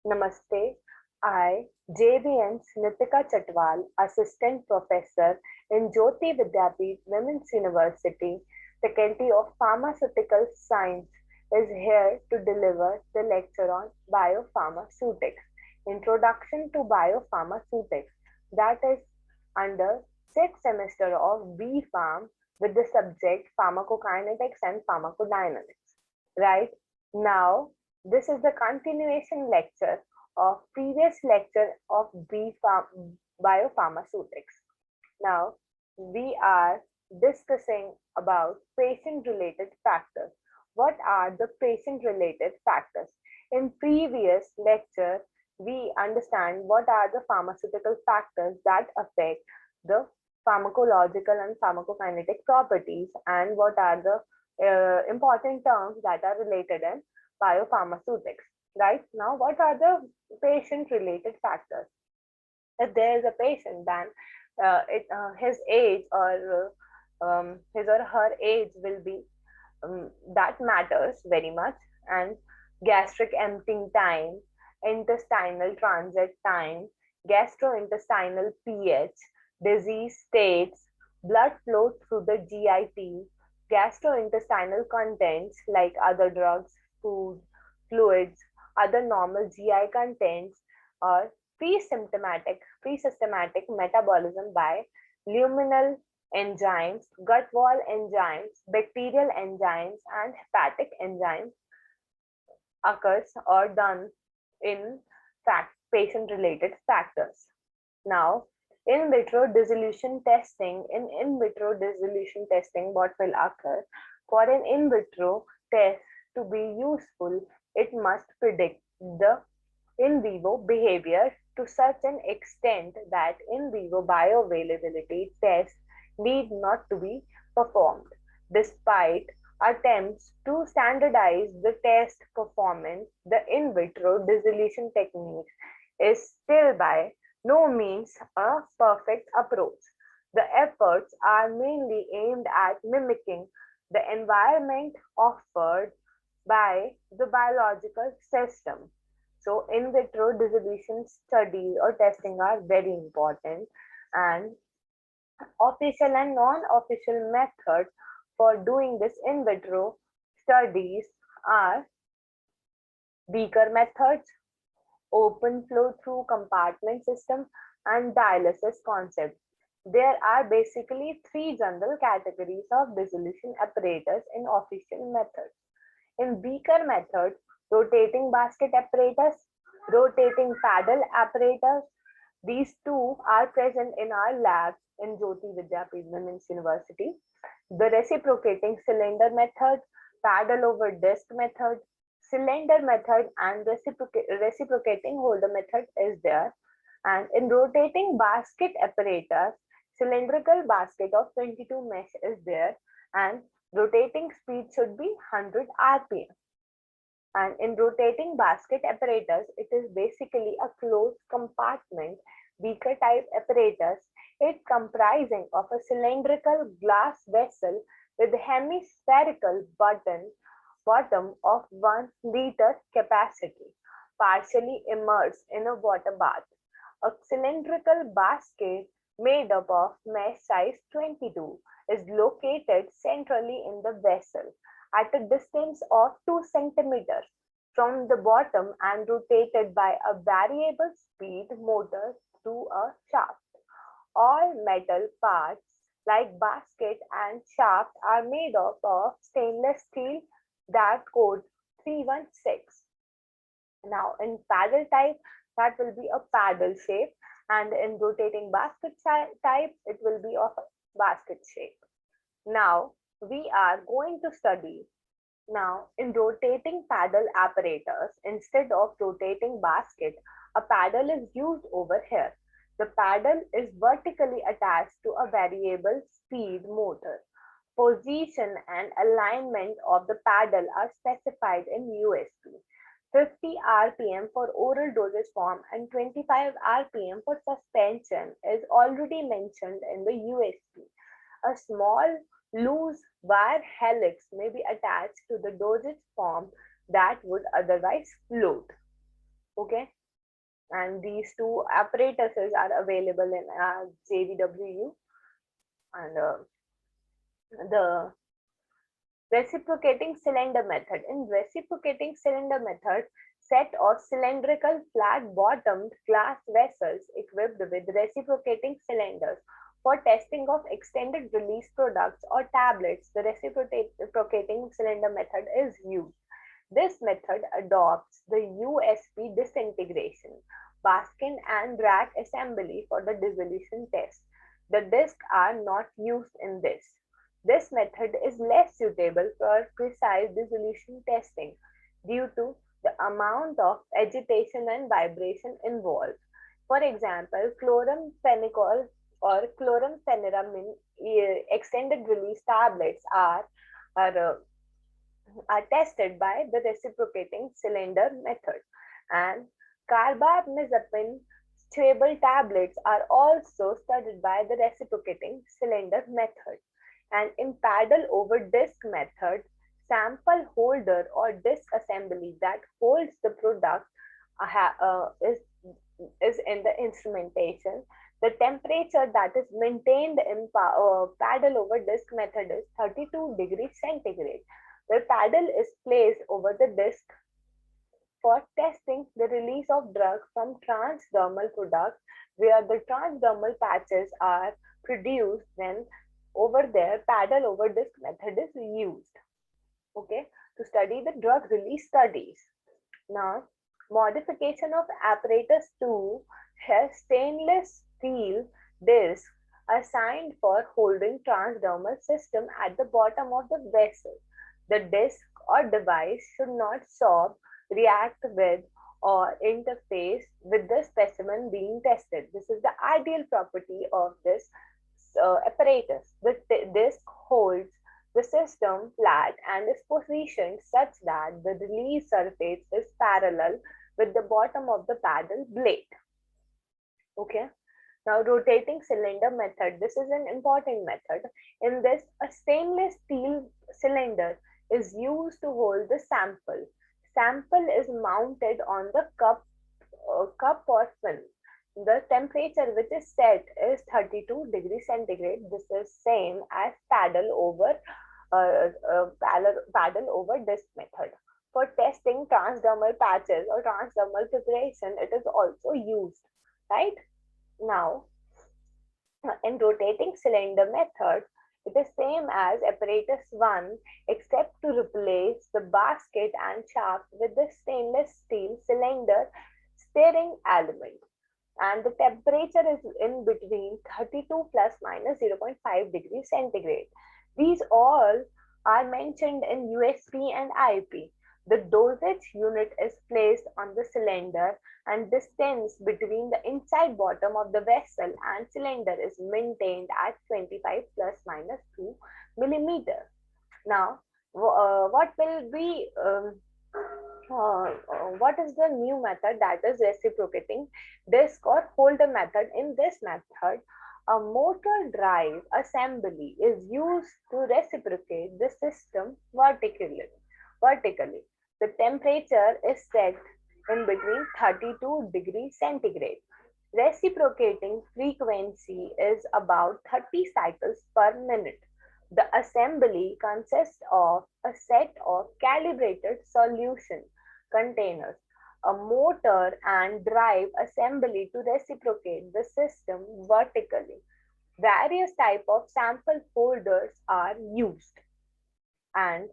Namaste. I, JBN Nitika Chatwal, Assistant Professor in Jyoti Vidyapeeth Women's University, Faculty of Pharmaceutical Science, is here to deliver the lecture on biopharmaceutics, Introduction to Biopharmaceutics, that is under 6th semester of B Pharm with the subject pharmacokinetics and pharmacodynamics. Right now, this is the continuation lecture of previous lecture of biopharmaceutics. Now, we are discussing about patient-related factors. What are the patient-related factors? In previous lecture, we understand what are the pharmaceutical factors that affect the pharmacological and pharmacokinetic properties and what are the important terms that are related in biopharmaceutics. Right now, what are the patient-related factors? If there is a patient, then his age or his or her age will be that matters very much, and gastric emptying time, intestinal transit time, gastrointestinal pH, disease states, blood flow through the GIT, gastrointestinal contents like other drugs, food, fluids, other normal GI contents, or pre-systematic metabolism by luminal enzymes, gut wall enzymes, bacterial enzymes, and hepatic enzymes occurs or done in fact patient-related factors. Now, in vitro dissolution testing, what will occur? For an in vitro test to be useful, it must predict the in vivo behavior to such an extent that in vivo bioavailability tests need not to be performed. Despite attempts to standardize the test performance, the in vitro dissolution technique is still by no means a perfect approach. The efforts are mainly aimed at mimicking the environment offered by the biological system. So, in vitro dissolution studies or testing are very important, and official and non-official methods for doing this in vitro studies are beaker methods, open flow through compartment system, and dialysis concept. There are basically three general categories of dissolution apparatus in official methods. In beaker method, rotating basket apparatus, rotating paddle apparatus, these two are present in our labs in Jyoti Vidyapeeth Women's University. The reciprocating cylinder method, paddle over disc method, cylinder method, and reciprocating holder method is there. And in rotating basket apparatus, cylindrical basket of 22 mesh is there, and rotating speed should be 100 rpm. And in rotating basket apparatus, it is basically a closed compartment beaker type apparatus. It comprising of a cylindrical glass vessel with hemispherical bottom of 1 liter capacity, partially immersed in a water bath. A cylindrical basket made up of mesh size 22 is located centrally in the vessel at a distance of 2 centimeters from the bottom and rotated by a variable speed motor through a shaft. All metal parts like basket and shaft are made up of stainless steel that code 316. Now in paddle type, that will be a paddle shape, and in rotating basket type, it will be of a basket shape. Now we are going to study. Now in rotating paddle apparatus, instead of rotating basket, a paddle is used over here. The paddle is vertically attached to a variable speed motor. Position and alignment of the paddle are specified in USP. 50 rpm for oral dosage form and 25 rpm for suspension is already mentioned in the USP. A small loose wire helix may be attached to the dosage form that would otherwise float. Okay, and these two apparatuses are available in JVWU, and the reciprocating cylinder method. In reciprocating cylinder method, set of cylindrical flat-bottomed glass vessels equipped with reciprocating cylinders for testing of extended release products or tablets, the reciprocating cylinder method is used. This method adopts the USP disintegration, basket and rack assembly for the dissolution test. The discs are not used in this. This method is less suitable for precise dissolution testing due to the amount of agitation and vibration involved. For example, chloramphenicol or chlorampheneramine extended release tablets are are tested by the reciprocating cylinder method, and carbamazepine chewable tablets are also studied by the reciprocating cylinder method. And in paddle over disc method, sample holder or disc assembly that holds the product is in the instrumentation. The temperature that is maintained in paddle over disc method is 32 degrees centigrade. The paddle is placed over the disc for testing the release of drug from transdermal products, where the transdermal patches are produced. Then over there, paddle over disc method is used, okay, to study the drug release studies. Now, modification of apparatus 2 has stainless steel disc assigned for holding transdermal system at the bottom of the vessel. The disc or device should not sob, react with, or interface with the specimen being tested. This is the ideal property of this apparatus. The disc holds the system flat and is positioned such that the release surface is parallel with the bottom of the paddle blade. Okay. Now, rotating cylinder method. This is an important method. In this, a stainless steel cylinder is used to hold the sample. Sample is mounted on the cup or fin. The temperature which is set is 32 degrees centigrade. This is same as paddle over disc method. For testing transdermal patches or transdermal preparation, it is also used, right? Now, in rotating cylinder method, it is same as apparatus 1 except to replace the basket and shaft with the stainless steel cylinder steering element, and the temperature is in between 32 plus minus 0.5 degrees centigrade. These all are mentioned in USP and IP. The dosage unit is placed on the cylinder, and distance between the inside bottom of the vessel and cylinder is maintained at 25 plus minus 2 millimeter. Now, what will be what is the new method, that is reciprocating disc or holder method? In this method, a motor drive assembly is used to reciprocate the system vertically. The temperature is set in between 32 degrees centigrade. Reciprocating frequency is about 30 cycles per minute. The assembly consists of a set of calibrated solution containers, a motor and drive assembly to reciprocate the system vertically. Various types of sample holders are used, and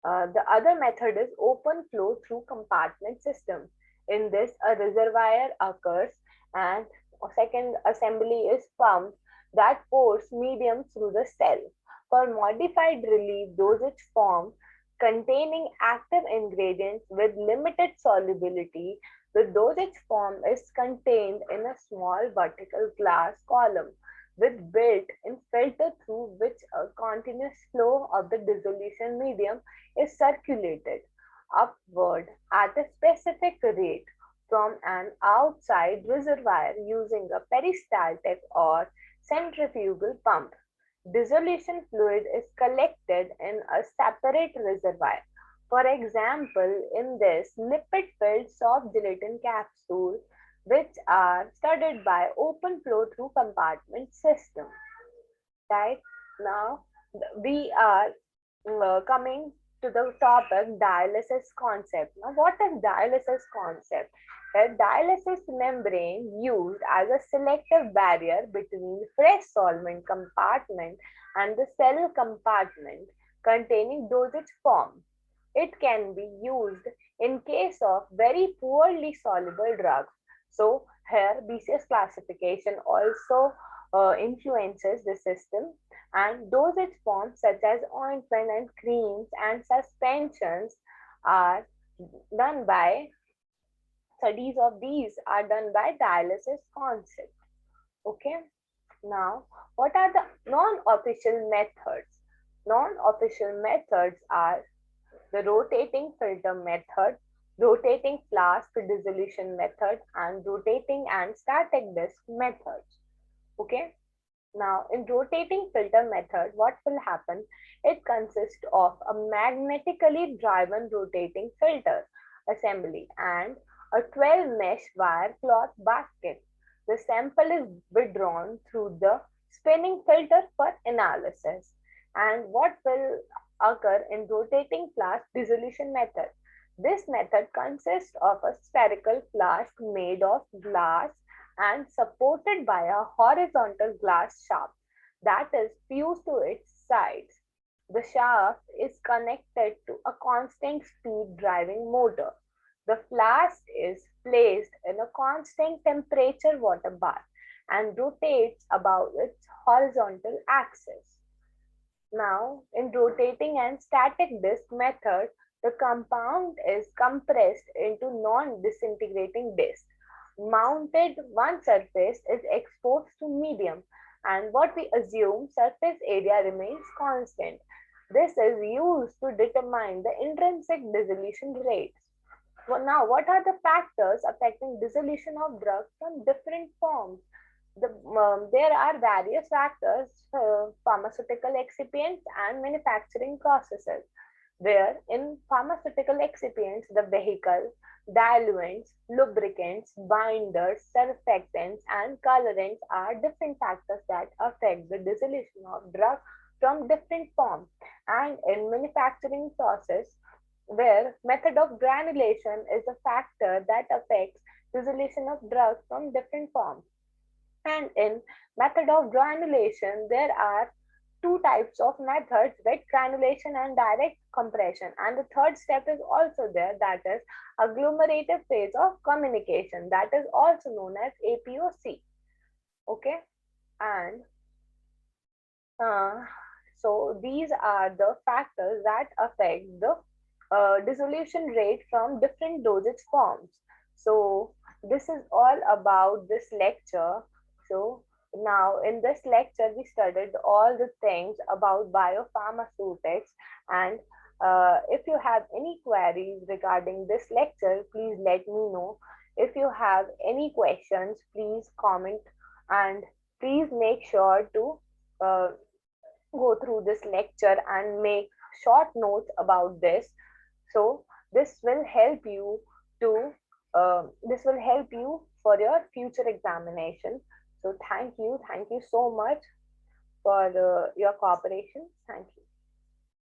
the other method is open flow through compartment system. In this, a reservoir occurs, and a second assembly is pumped that pours medium through the cell. For modified relief dosage form containing active ingredients with limited solubility, the dosage form is contained in a small vertical glass column with built-in filter through which a continuous flow of the dissolution medium is circulated upward at a specific rate from an outside reservoir using a peristaltic or centrifugal pump. Dissolution fluid is collected in a separate reservoir For example, in this lipid-filled soft gelatin capsule, which are studded by open flow through compartment system. Right now, we are coming to the topic dialysis concept. Now, what is dialysis concept? A dialysis membrane used as a selective barrier between fresh solvent compartment and the cell compartment containing dosage form. It can be used in case of very poorly soluble drugs. So here BCS classification also influences the system, and dosage forms such as ointment and creams and suspensions are done by studies of these are done by dialysis concept. Okay, now what are the non-official methods? Non-official methods are the rotating filter method, rotating flask dissolution method, and rotating and static disk methods. Okay, now in rotating filter method, what will happen? It consists of a magnetically driven rotating filter assembly and a 12 mesh wire cloth basket. The sample is withdrawn through the spinning filter for analysis. And what will occur in rotating flask dissolution method? This method consists of a spherical flask made of glass and supported by a horizontal glass shaft that is fused to its sides. The shaft is connected to a constant speed driving motor. The flask is placed in a constant temperature water bath and rotates about its horizontal axis. Now, in rotating and static disk method, the compound is compressed into non-disintegrating disk. Mounted one surface is exposed to medium, and what we assume surface area remains constant. This is used to determine the intrinsic dissolution rates. Well, now, what are the factors affecting dissolution of drugs from different forms? There are various factors, pharmaceutical excipients and manufacturing processes, where in pharmaceutical excipients, the vehicle, diluents, lubricants, binders, surfactants, and colorants are different factors that affect the dissolution of drug from different forms. And in manufacturing process, where method of granulation is a factor that affects dissolution of drugs from different forms. And in method of granulation, there are two types of methods, wet granulation and direct compression. And the third step is also there, that is agglomerative phase of communication, that is also known as APOC. Okay, and uh, so these are the factors that affect the dissolution rate from different dosage forms. So this is all about this lecture. So now in this lecture we studied all the things about biopharmaceutics, and if you have any queries regarding this lecture, please let me know. If you have any questions, please comment, and please make sure to uh, go through this lecture and make short notes about this. So this will help you to this will help you for your future examination. So thank you so much for your cooperation. Thank you.